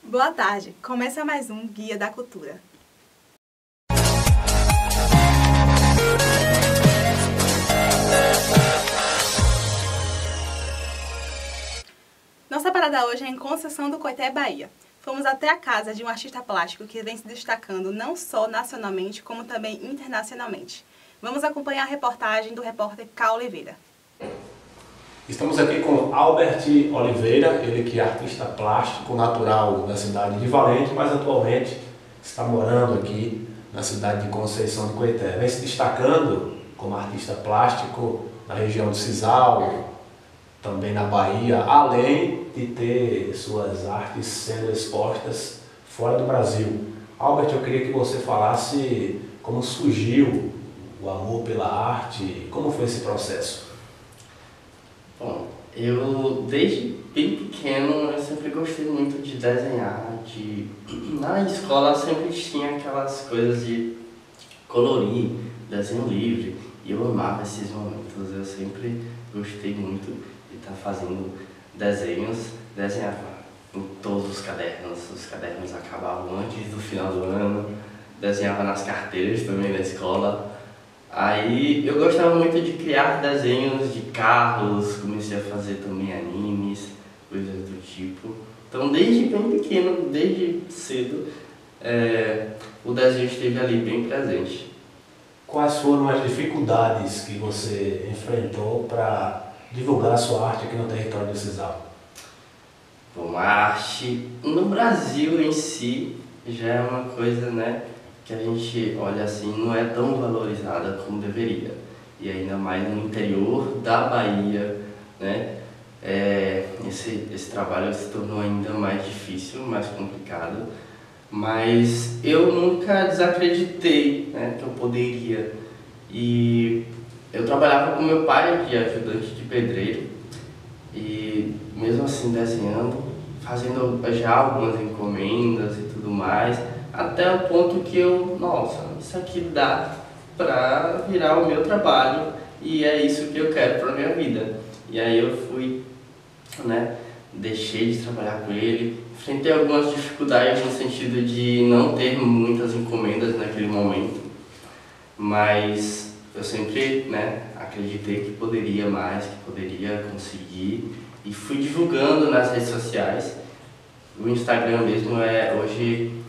Boa tarde, começa mais um Guia da Cultura. Nossa parada hoje é em Conceição do Coité, Bahia. Fomos até a casa de um artista plástico que vem se destacando não só nacionalmente, como também internacionalmente. Vamos acompanhar a reportagem do repórter Cal Oliveira. Estamos aqui com Albert Oliveira, ele que é artista plástico natural da cidade de Valente, mas atualmente está morando aqui na cidade de Conceição do Coité. Vem se destacando como artista plástico na região do Sisal, também na Bahia, além de ter suas artes sendo expostas fora do Brasil. Albert, eu queria que você falasse como surgiu o amor pela arte, como foi esse processo? Bom, eu desde bem pequeno eu sempre gostei muito de desenhar, na escola sempre tinha aquelas coisas de colorir, desenho livre, e eu amava esses momentos, eu sempre gostei muito de estar fazendo desenhos, desenhava em todos os cadernos acabavam antes do final do ano, desenhava nas carteiras também na escola. Aí eu gostava muito de criar desenhos de carros, comecei a fazer também animes, coisas do tipo. Então desde bem pequeno, desde cedo, o desenho esteve ali bem presente. Quais foram as dificuldades que você enfrentou para divulgar a sua arte aqui no território do Sisal? Bom, a arte no Brasil em si já é uma coisa, né, que a gente olha assim, não é tão valorizada como deveria. E ainda mais no interior da Bahia, né? Esse trabalho se tornou ainda mais difícil, mais complicado. Mas eu nunca desacreditei, né, que eu poderia. E eu trabalhava com meu pai de ajudante de pedreiro. E mesmo assim desenhando, fazendo já algumas encomendas e tudo mais, até o ponto que nossa, isso aqui dá pra virar o meu trabalho e é isso que eu quero pra minha vida. E aí eu fui, né, deixei de trabalhar com ele, enfrentei algumas dificuldades no sentido de não ter muitas encomendas naquele momento, mas eu sempre, né, acreditei que poderia mais, que poderia conseguir e fui divulgando nas redes sociais. O Instagram mesmo hoje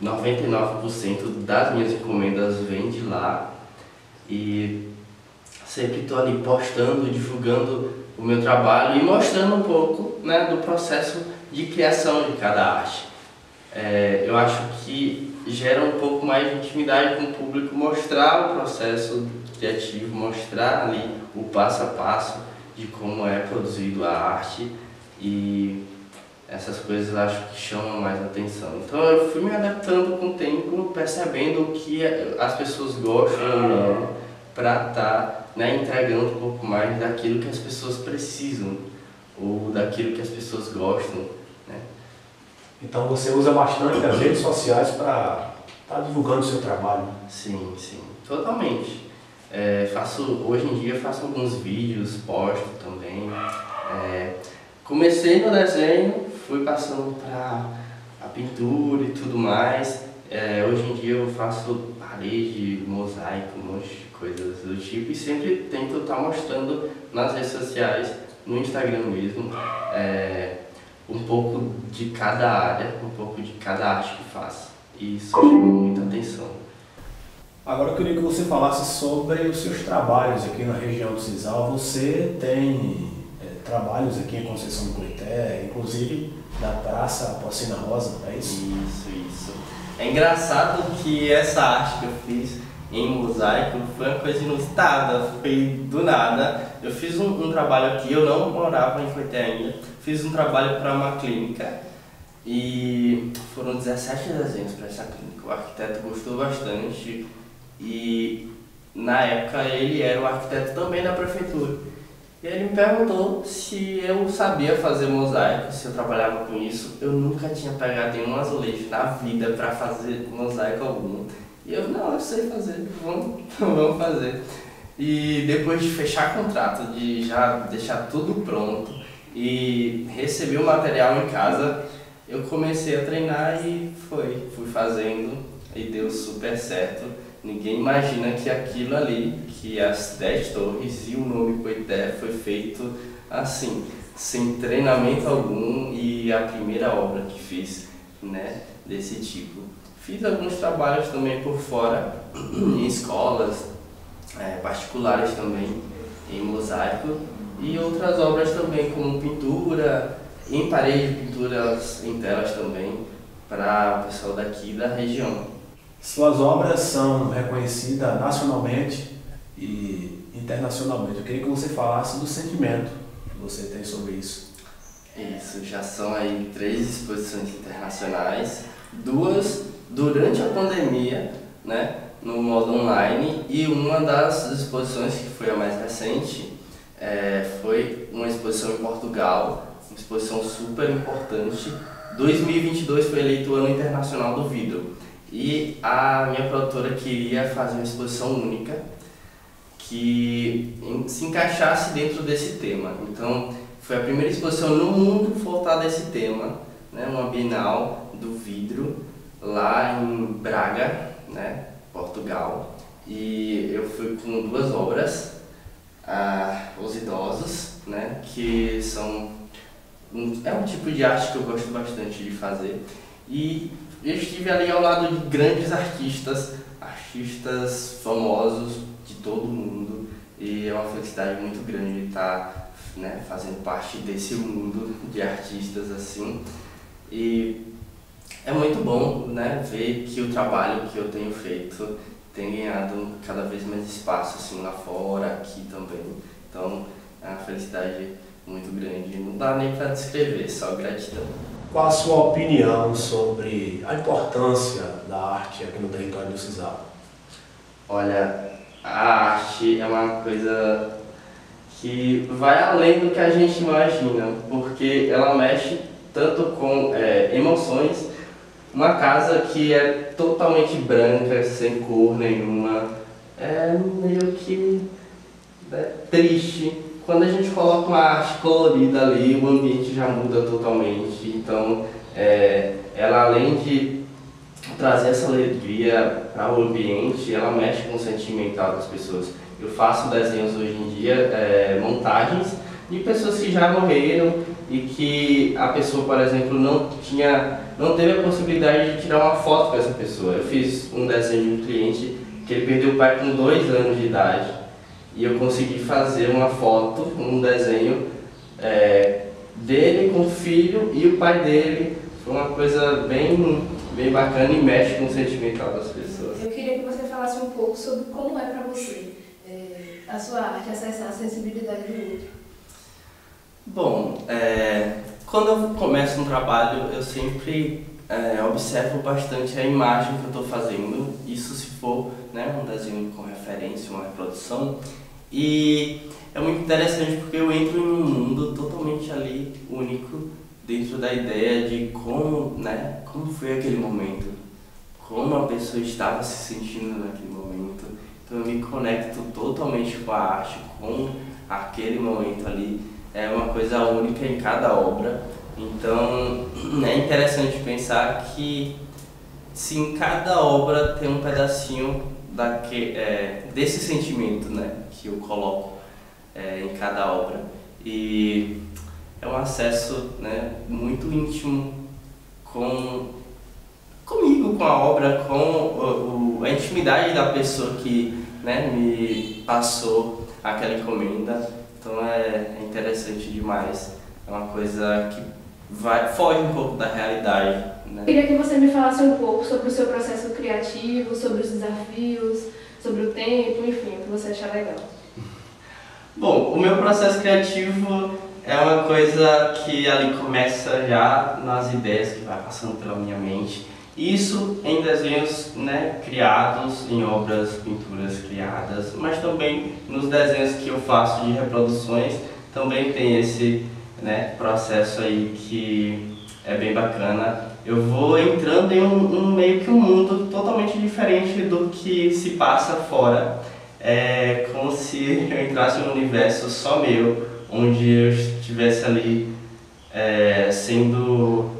99% das minhas encomendas vem de lá e sempre estou ali postando, divulgando o meu trabalho e mostrando um pouco, né, do processo de criação de cada arte. Eu acho que gera um pouco mais de intimidade com o público, mostrar o processo criativo, mostrar ali o passo a passo de como é produzido a arte e essas coisas eu acho que chamam mais atenção. Então eu fui me adaptando com o tempo, percebendo o que as pessoas gostam ou não, para estar, né, entregando um pouco mais daquilo que as pessoas precisam, ou daquilo que as pessoas gostam, né? Então você usa bastante as redes sociais para estar divulgando o seu trabalho? Sim, totalmente. Hoje em dia faço alguns vídeos, posto também. Comecei no desenho, fui passando para a pintura e tudo mais. Hoje em dia eu faço parede, mosaico, um monte de coisas do tipo e sempre tento estar mostrando nas redes sociais, no Instagram mesmo, um pouco de cada área, um pouco de cada arte que faço. E isso chama muita atenção. Agora eu queria que você falasse sobre os seus trabalhos aqui na região do Sisal. Você tem trabalhos aqui em Conceição do Coité, inclusive da Praça Porcina Rosa, é isso? Isso. É engraçado que essa arte que eu fiz em mosaico foi uma coisa inusitada, foi do nada. Eu fiz um trabalho aqui, eu não morava em Coité ainda, fiz um trabalho para uma clínica e foram 17 desenhos para essa clínica. O arquiteto gostou bastante e na época ele era o arquiteto também da prefeitura. E ele me perguntou se eu sabia fazer mosaico, se eu trabalhava com isso. Eu nunca tinha pegado nenhum azulejo na vida para fazer mosaico algum. E eu, não, eu sei fazer, vamos fazer. E depois de fechar contrato, de já deixar tudo pronto e receber o material em casa, eu comecei a treinar e fui fazendo e deu super certo. Ninguém imagina que aquilo ali, que as 10 torres e o nome Coité foi feito assim, sem treinamento algum, e a primeira obra que fiz, né, desse tipo. Fiz alguns trabalhos também por fora, em escolas particulares também, em mosaico, e outras obras também, como pintura, em parede, pinturas em telas também, para o pessoal daqui da região. Suas obras são reconhecidas nacionalmente e internacionalmente. Eu queria que você falasse do sentimento que você tem sobre isso. Isso, já são aí 3 exposições internacionais, 2 durante a pandemia, né, no modo online, e uma das exposições, que foi a mais recente, foi uma exposição em Portugal, uma exposição super importante. 2022 foi eleito o Ano Internacional do Vidro, e a minha produtora queria fazer uma exposição única que se encaixasse dentro desse tema. Então, foi a primeira exposição no mundo voltada a esse tema, né, uma Bienal do Vidro, lá em Braga, né, Portugal. E eu fui com 2 obras, Os Idosos, né, que é um tipo de arte que eu gosto bastante de fazer. E eu estive ali ao lado de grandes artistas famosos de todo o mundo, e é uma felicidade muito grande estar, né, fazendo parte desse mundo de artistas assim. E é muito bom, né, ver que o trabalho que eu tenho feito tem ganhado cada vez mais espaço assim, lá fora, aqui também. Então é uma felicidade muito grande, não dá nem para descrever, só gratidão. Qual a sua opinião sobre a importância da arte aqui no território do Cisal? Olha, a arte é uma coisa que vai além do que a gente imagina, porque ela mexe tanto com emoções. Uma casa que é totalmente branca, sem cor nenhuma, é meio que triste. Quando a gente coloca uma arte colorida ali, o ambiente já muda totalmente. Então, ela, além de trazer essa alegria para o ambiente, ela mexe com o sentimental das pessoas. Eu faço desenhos hoje em dia, montagens de pessoas que já morreram e que a pessoa, por exemplo, não teve a possibilidade de tirar uma foto com essa pessoa. Eu fiz um desenho de um cliente que ele perdeu o pai com 2 anos de idade, e eu consegui fazer uma foto, um desenho dele com o filho e o pai dele. Foi uma coisa bem bacana e mexe com o sentimental das pessoas. Eu queria que você falasse um pouco sobre como é para você a sua arte acessar a sensibilidade do outro. Bom, quando eu começo um trabalho, eu sempre observo bastante a imagem que eu estou fazendo, isso se for, né, um desenho com referência, uma reprodução. E é muito interessante porque eu entro em um mundo totalmente ali único, dentro da ideia de como foi aquele momento, como a pessoa estava se sentindo naquele momento. Então eu me conecto totalmente com a arte, com aquele momento ali. É uma coisa única em cada obra. Então é interessante pensar que se em cada obra tem um pedacinho desse sentimento, né, que eu coloco em cada obra. E é um acesso, né, muito íntimo comigo, com a obra, com a intimidade da pessoa que, né, me passou aquela encomenda. Então é interessante demais, é uma coisa que foge um pouco da realidade, né? Eu queria que você me falasse um pouco sobre o seu processo criativo, sobre os desafios, sobre o tempo, enfim, o que você achar legal. Bom, o meu processo criativo é uma coisa que ali começa já nas ideias que vai passando pela minha mente. Isso em desenhos, né, criados, em obras, pinturas criadas, mas também nos desenhos que eu faço de reproduções, também tem esse, né, processo aí que é bem bacana. Eu vou entrando em meio que um mundo totalmente diferente do que se passa fora. É como se eu entrasse num universo só meu, onde eu estivesse ali sendo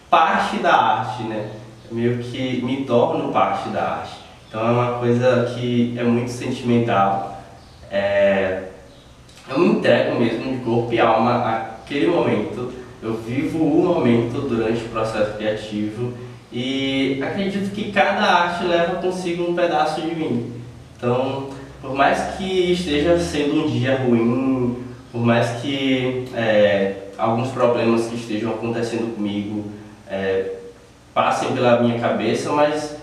parte da arte, né? Meio que me torno parte da arte. Então é uma coisa que é muito sentimental. Eu me entrego mesmo de corpo e alma àquele momento. Eu vivo o momento durante o processo criativo e acredito que cada arte leva consigo um pedaço de mim. Então, por mais que esteja sendo um dia ruim, por mais que alguns problemas que estejam acontecendo comigo passem pela minha cabeça, mas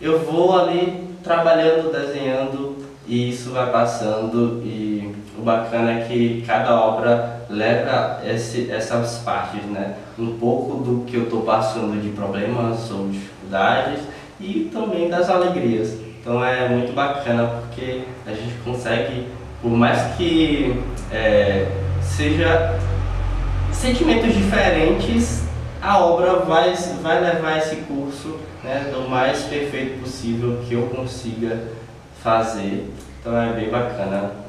eu vou ali trabalhando, desenhando e isso vai passando. E o bacana é que cada obra leva essas partes, né? Um pouco do que eu estou passando de problemas ou dificuldades e também das alegrias. Então é muito bacana porque a gente consegue, por mais que seja sentimentos diferentes, a obra vai levar esse curso, né, do mais perfeito possível que eu consiga fazer. Então é bem bacana.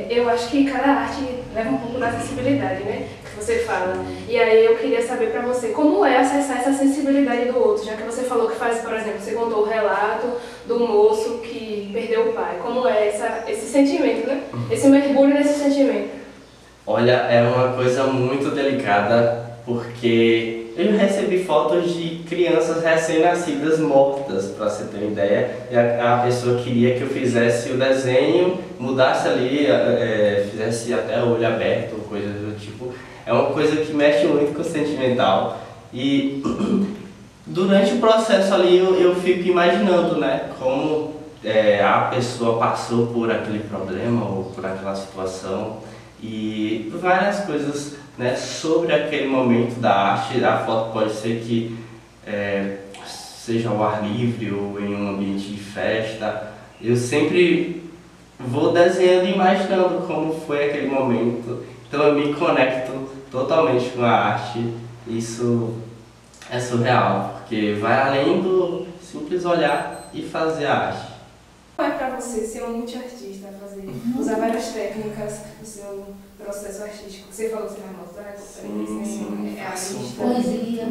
Eu acho que cada arte leva um pouco da sensibilidade, né, que você fala. E aí eu queria saber pra você, como é acessar essa sensibilidade do outro? Já que você falou que faz, por exemplo, você contou o relato do moço que perdeu o pai. Como é esse sentimento, né? Esse mergulho nesse sentimento? Olha, é uma coisa muito delicada, porque eu recebi fotos de crianças recém-nascidas mortas, para você ter uma ideia, e a pessoa queria que eu fizesse o desenho, mudasse ali, fizesse até o olho aberto, coisas do tipo. É uma coisa que mexe muito com o sentimental. E durante o processo ali eu fico imaginando, né, como a pessoa passou por aquele problema ou por aquela situação. E várias coisas, né, sobre aquele momento da arte. A foto pode ser que seja ao ar livre ou em um ambiente de festa. Eu sempre vou desenhando e imaginando como foi aquele momento. Então eu me conecto totalmente com a arte. Isso é surreal, porque vai além do simples olhar e fazer a arte. Como é para você ser um multiartista, usar várias técnicas no seu processo artístico? Você falou que você vai mostrar, poesia.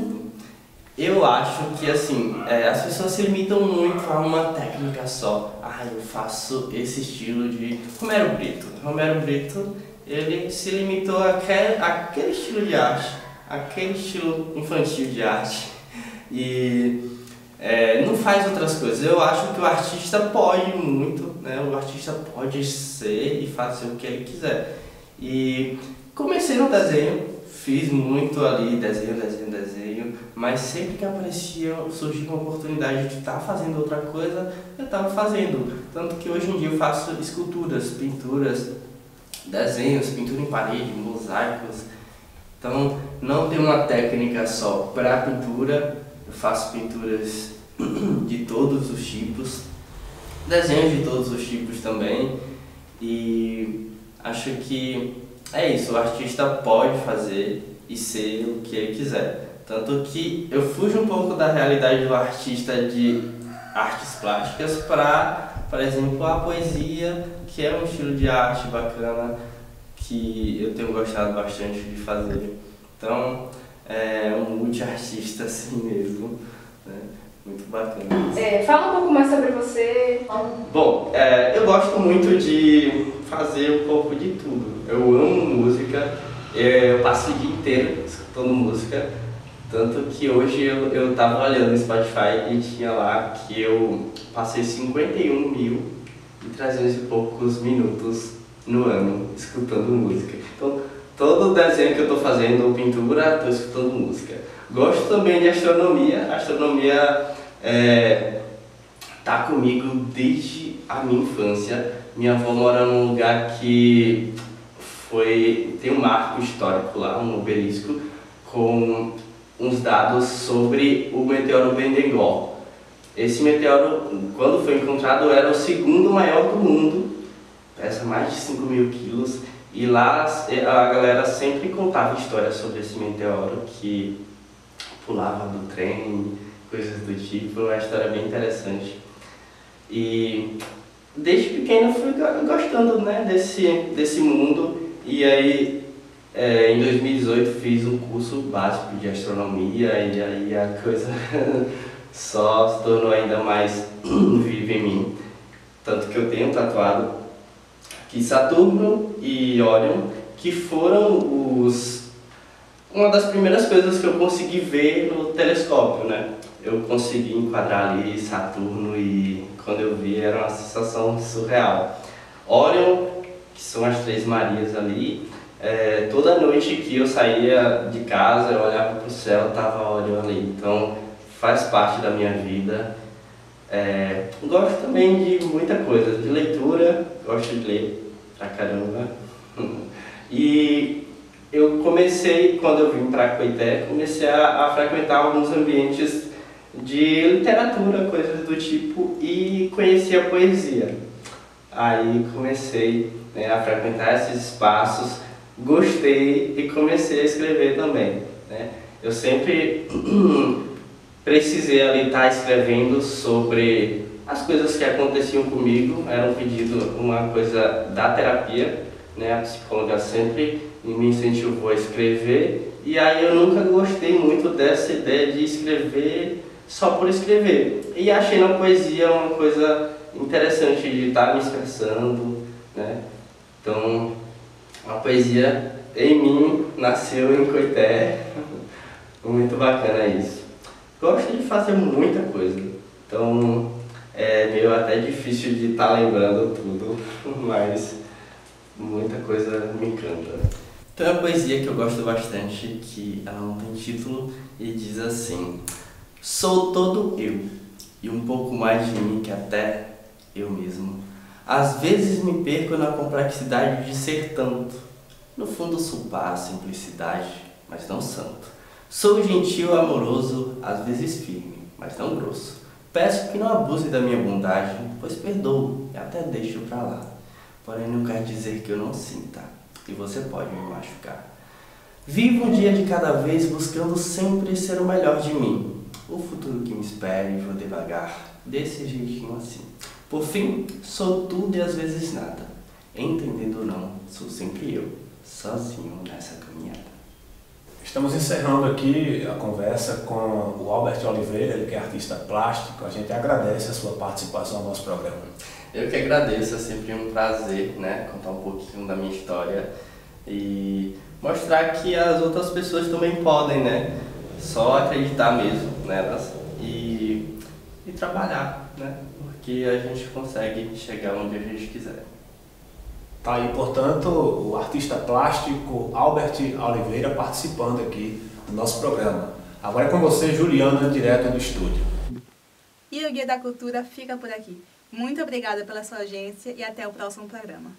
Eu acho que assim, as pessoas se limitam muito a uma técnica só. Eu faço esse estilo de Romero Brito. Romero Brito, ele se limitou àquele estilo de arte, aquele estilo infantil de arte. E não faz outras coisas. Eu acho que o artista pode muito, né? O artista pode ser e fazer o que ele quiser. E comecei no desenho, fiz muito ali, desenho, mas sempre que surgia uma oportunidade de estar fazendo outra coisa, eu estava fazendo. Tanto que hoje em dia eu faço esculturas, pinturas, desenhos, pintura em parede, mosaicos. Então não tem uma técnica só para pintura. Eu faço pinturas de todos os tipos, desenhos de todos os tipos também, e acho que é isso, o artista pode fazer e ser o que ele quiser. Tanto que eu fujo um pouco da realidade do artista de artes plásticas para, por exemplo, a poesia, que é um estilo de arte bacana que eu tenho gostado bastante de fazer. Então, é um multiartista assim mesmo, né? Muito bacana. Fala um pouco mais sobre você. Bom, eu gosto muito de fazer um pouco de tudo. Eu amo música, eu passo o dia inteiro escutando música, tanto que hoje eu tava olhando no Spotify e tinha lá que eu passei 51.300 e poucos minutos no ano escutando música. Então, todo desenho que eu estou fazendo, ou pintura, estou escutando música. Gosto também de astronomia. A astronomia tá comigo desde a minha infância. Minha avó mora num lugar que tem um marco histórico lá, um obelisco, com uns dados sobre o meteoro Bendengoel. Esse meteoro, quando foi encontrado, era o segundo maior do mundo, pesa mais de 5.000 quilos. E lá a galera sempre contava histórias sobre esse meteoro, que pulava do trem, coisas do tipo, uma história bem interessante. E desde pequeno eu fui gostando, né, desse mundo, e aí Em 2018 fiz um curso básico de astronomia e aí a coisa só se tornou ainda mais viva em mim. Tanto que eu tenho tatuado aqui Saturno e Órion, que foram uma das primeiras coisas que eu consegui ver no telescópio, né? Eu consegui enquadrar ali Saturno e quando eu vi era uma sensação surreal. Órion, que são as Três Marias ali, toda noite que eu saía de casa, eu olhava para o céu, estava Órion ali. Então faz parte da minha vida. Gosto também de muita coisa, de leitura, gosto de ler pra caramba. E eu comecei, quando eu vim para Coité, comecei a frequentar alguns ambientes de literatura, coisas do tipo, e conheci a poesia. Aí comecei, né, a frequentar esses espaços, gostei e comecei a escrever também, né? Eu sempre precisei ali estar escrevendo sobre as coisas que aconteciam comigo, era um pedido, uma coisa da terapia, né? A psicóloga sempre me incentivou a escrever e aí eu nunca gostei muito dessa ideia de escrever só por escrever. E achei na poesia uma coisa interessante de estar me expressando, né? Então, a poesia em mim nasceu em Coité, muito bacana isso. Gosto de fazer muita coisa, então é meio até difícil de estar lembrando tudo, mas muita coisa me encanta. Tem uma poesia que eu gosto bastante, que ela não tem título e diz assim: sou todo eu, e um pouco mais de mim que até eu mesmo. Às vezes me perco na complexidade de ser tanto. No fundo sou paz, simplicidade, mas não santo. Sou gentil, amoroso, às vezes firme, mas não grosso. Peço que não abuse da minha bondade, pois perdoo e até deixo pra lá. Porém não quer dizer que eu não sinta, e você pode me machucar. Vivo um dia de cada vez, buscando sempre ser o melhor de mim. O futuro que me espera e vou devagar, desse jeitinho assim. Por fim, sou tudo e às vezes nada. Entendendo ou não, sou sempre eu, sozinho nessa caminhada. Estamos encerrando aqui a conversa com o Albert Oliveira, ele que é artista plástico. A gente agradece a sua participação no nosso programa. Eu que agradeço, é sempre um prazer, né, contar um pouquinho da minha história e mostrar que as outras pessoas também podem, né, só acreditar mesmo nelas e trabalhar, né, porque a gente consegue chegar onde a gente quiser. Tá aí, portanto, o artista plástico Albert Oliveira participando aqui do nosso programa. Agora é com você, Juliana, direto do estúdio. E o Guia da Cultura fica por aqui. Muito obrigada pela sua audiência e até o próximo programa.